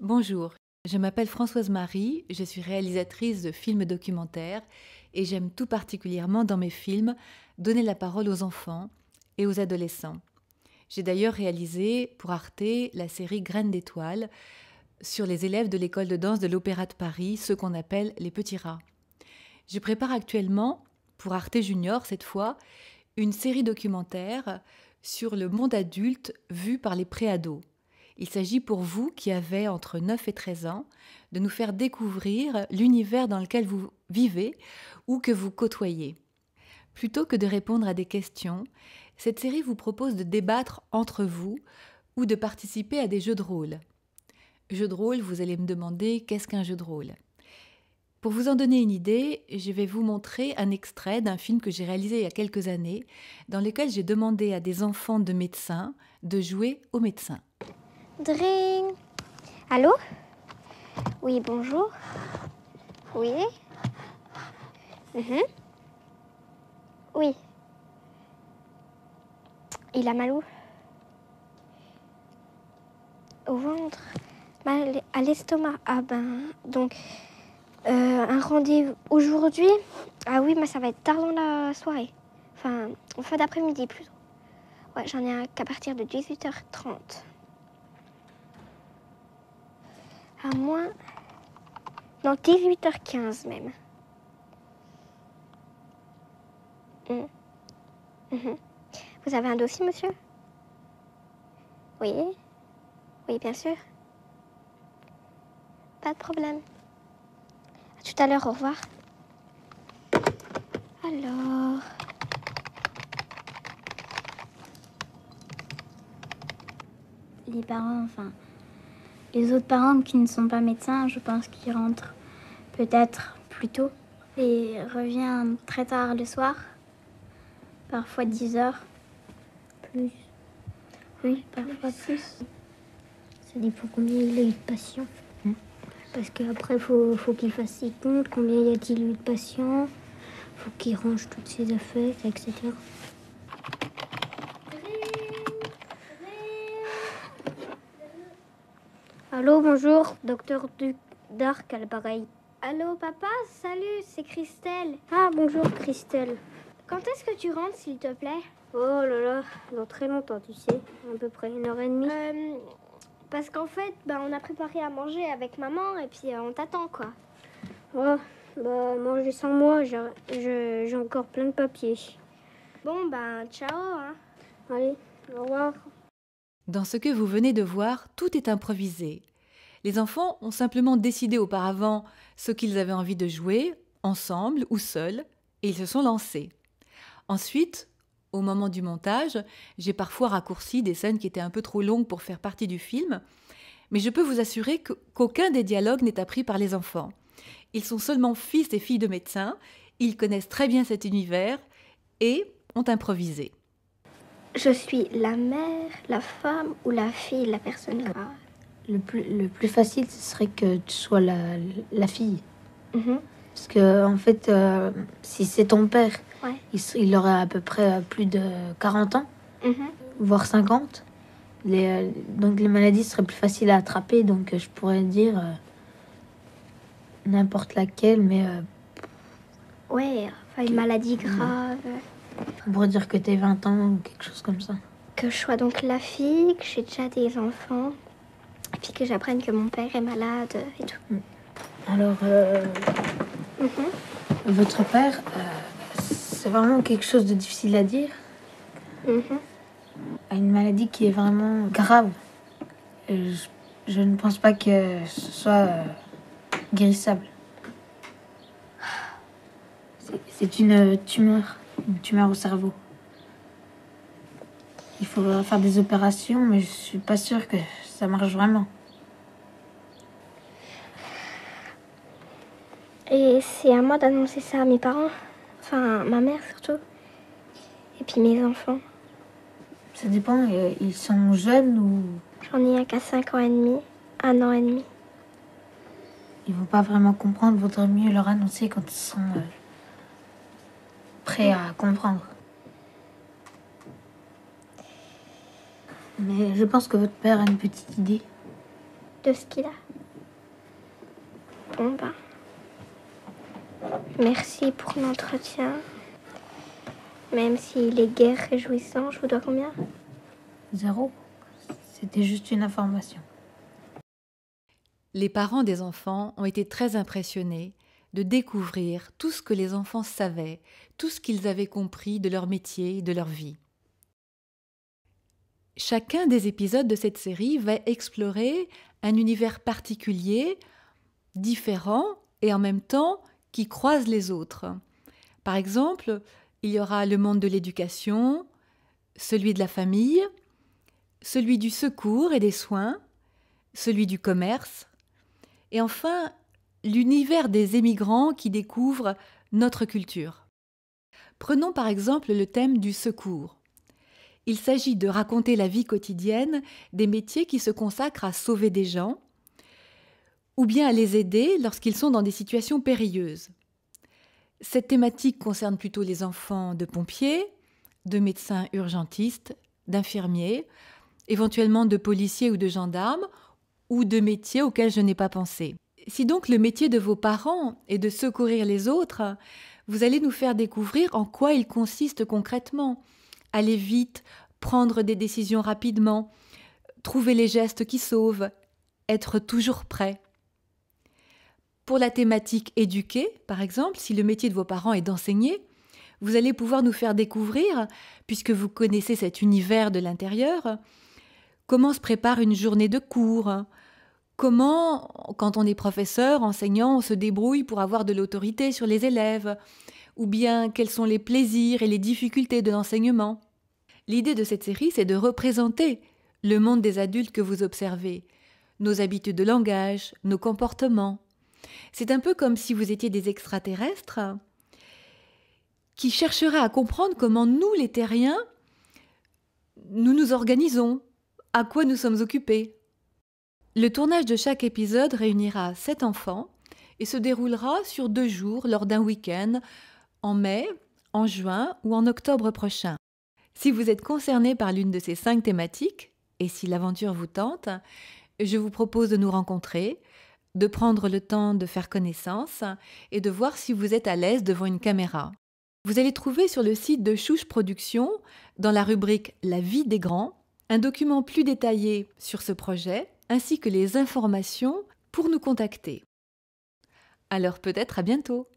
Bonjour, je m'appelle Françoise Marie, je suis réalisatrice de films documentaires et j'aime tout particulièrement dans mes films donner la parole aux enfants et aux adolescents. J'ai d'ailleurs réalisé pour Arte la série Graines d'étoiles sur les élèves de l'école de danse de l'Opéra de Paris, ceux qu'on appelle les petits rats. Je prépare actuellement, pour Arte Junior cette fois, une série documentaire sur le monde adulte vu par les préados. Il s'agit pour vous qui avez entre 9 et 13 ans de nous faire découvrir l'univers dans lequel vous vivez ou que vous côtoyez. Plutôt que de répondre à des questions, cette série vous propose de débattre entre vous ou de participer à des jeux de rôle. Jeux de rôle, vous allez me demander qu'est-ce qu'un jeu de rôle ? Pour vous en donner une idée, je vais vous montrer un extrait d'un film que j'ai réalisé il y a quelques années, dans lequel j'ai demandé à des enfants de médecins de jouer aux médecins. Dring. Allô? Oui, bonjour. Oui. Mhm. Oui. Il a mal où? Au ventre. Mal à l'estomac. Ah ben, donc, un rendez-vous aujourd'hui? Ah oui, mais ça va être tard dans la soirée. Enfin, en fin d'après-midi plutôt. Ouais, j'en ai un qu'à partir de 18h30. À moins... Non, 18h15 même. Mhm. Vous avez un dossier, monsieur? Oui. Oui, bien sûr. Pas de problème. À tout à l'heure, au revoir. Alors... Les parents, enfin, les autres parents qui ne sont pas médecins, je pense qu'ils rentrent peut-être plus tôt et reviennent très tard le soir, parfois 10 heures. Plus. Oui, parfois plus. Ça dépend combien il a eu de patients. Parce qu'après, faut qu'il fasse ses comptes, combien y a-t-il eu de patients, faut qu'il range toutes ses affaires, etc. Allô, bonjour, docteur Dark à l'appareil. Allô, papa? Salut, c'est Christelle. Ah, bonjour Christelle. Quand est-ce que tu rentres, s'il te plaît? Oh là là, dans très longtemps, tu sais, à peu près 1h30. Parce qu'en fait, on a préparé à manger avec maman et puis on t'attend, quoi. Oh, bah manger sans moi, j'ai encore plein de papiers. Bon, ciao, hein. Allez, au revoir. Dans ce que vous venez de voir, tout est improvisé. Les enfants ont simplement décidé auparavant ce qu'ils avaient envie de jouer, ensemble ou seuls, et ils se sont lancés. Ensuite, au moment du montage, j'ai parfois raccourci des scènes qui étaient un peu trop longues pour faire partie du film, mais je peux vous assurer qu'aucun des dialogues n'est appris par les enfants. Ils sont seulement fils et filles de médecins, ils connaissent très bien cet univers et ont improvisé. Je suis la mère, la femme ou la fille de la personne grave. Le plus facile, ce serait que tu sois la fille. Mhm. Parce que, en fait, si c'est ton père, Ouais. il aurait à peu près plus de 40 ans, Mhm. voire 50. Donc les maladies seraient plus faciles à attraper. Donc je pourrais dire n'importe laquelle, mais Ouais, enfin une maladie grave. on pourrait dire que t'es 20 ans ou quelque chose comme ça. Que je sois donc la fille, que j'ai déjà des enfants, et puis que j'apprenne que mon père est malade et tout. Alors, votre père, c'est vraiment quelque chose de difficile à dire. Mhm. A une maladie qui est vraiment grave. Et je ne pense pas que ce soit guérissable. C'est une tumeur au cerveau. Il faudra faire des opérations, mais je suis pas sûre que ça marche vraiment. Et c'est à moi d'annoncer ça à mes parents, enfin ma mère surtout, et puis mes enfants. Ça dépend, ils sont jeunes ou J'en ai un qu'à 5 ans et demi, 1 an et demi. ils vont pas vraiment comprendre. Vaudrait mieux leur annoncer quand ils sont prêts à comprendre. Mais je pense que votre père a une petite idée. De ce qu'il a. Bon, ben, merci pour l'entretien. Même s'il est guère réjouissant, je vous dois combien? 0. C'était juste une information. Les parents des enfants ont été très impressionnés de découvrir tout ce que les enfants savaient, tout ce qu'ils avaient compris de leur métier et de leur vie. Chacun des épisodes de cette série va explorer un univers particulier, différent et en même temps qui croise les autres. Par exemple, il y aura le monde de l'éducation, celui de la famille, celui du secours et des soins, celui du commerce, et enfin l'univers des émigrants qui découvrent notre culture. Prenons par exemple le thème du secours. Il s'agit de raconter la vie quotidienne des métiers qui se consacrent à sauver des gens ou bien à les aider lorsqu'ils sont dans des situations périlleuses. Cette thématique concerne plutôt les enfants de pompiers, de médecins urgentistes, d'infirmiers, éventuellement de policiers ou de gendarmes, ou de métiers auxquels je n'ai pas pensé. Si donc le métier de vos parents est de secourir les autres, vous allez nous faire découvrir en quoi il consiste concrètement. Aller vite, prendre des décisions rapidement, trouver les gestes qui sauvent, être toujours prêt. Pour la thématique éduquer, par exemple, si le métier de vos parents est d'enseigner, vous allez pouvoir nous faire découvrir, puisque vous connaissez cet univers de l'intérieur, comment se prépare une journée de cours, comment, quand on est professeur, enseignant, on se débrouille pour avoir de l'autorité sur les élèves, ou bien quels sont les plaisirs et les difficultés de l'enseignement. L'idée de cette série, c'est de représenter le monde des adultes que vous observez, nos habitudes de langage, nos comportements. C'est un peu comme si vous étiez des extraterrestres qui chercheraient à comprendre comment nous, les terriens, nous nous organisons, à quoi nous sommes occupés. Le tournage de chaque épisode réunira 7 enfants et se déroulera sur 2 jours lors d'un week-end, en mai, en juin ou en octobre prochain. Si vous êtes concerné par l'une de ces 5 thématiques, et si l'aventure vous tente, je vous propose de nous rencontrer, de prendre le temps de faire connaissance et de voir si vous êtes à l'aise devant une caméra. Vous allez trouver sur le site de Chouche Productions, dans la rubrique « La vie des grands », un document plus détaillé sur ce projet, ainsi que les informations pour nous contacter. Alors peut-être à bientôt!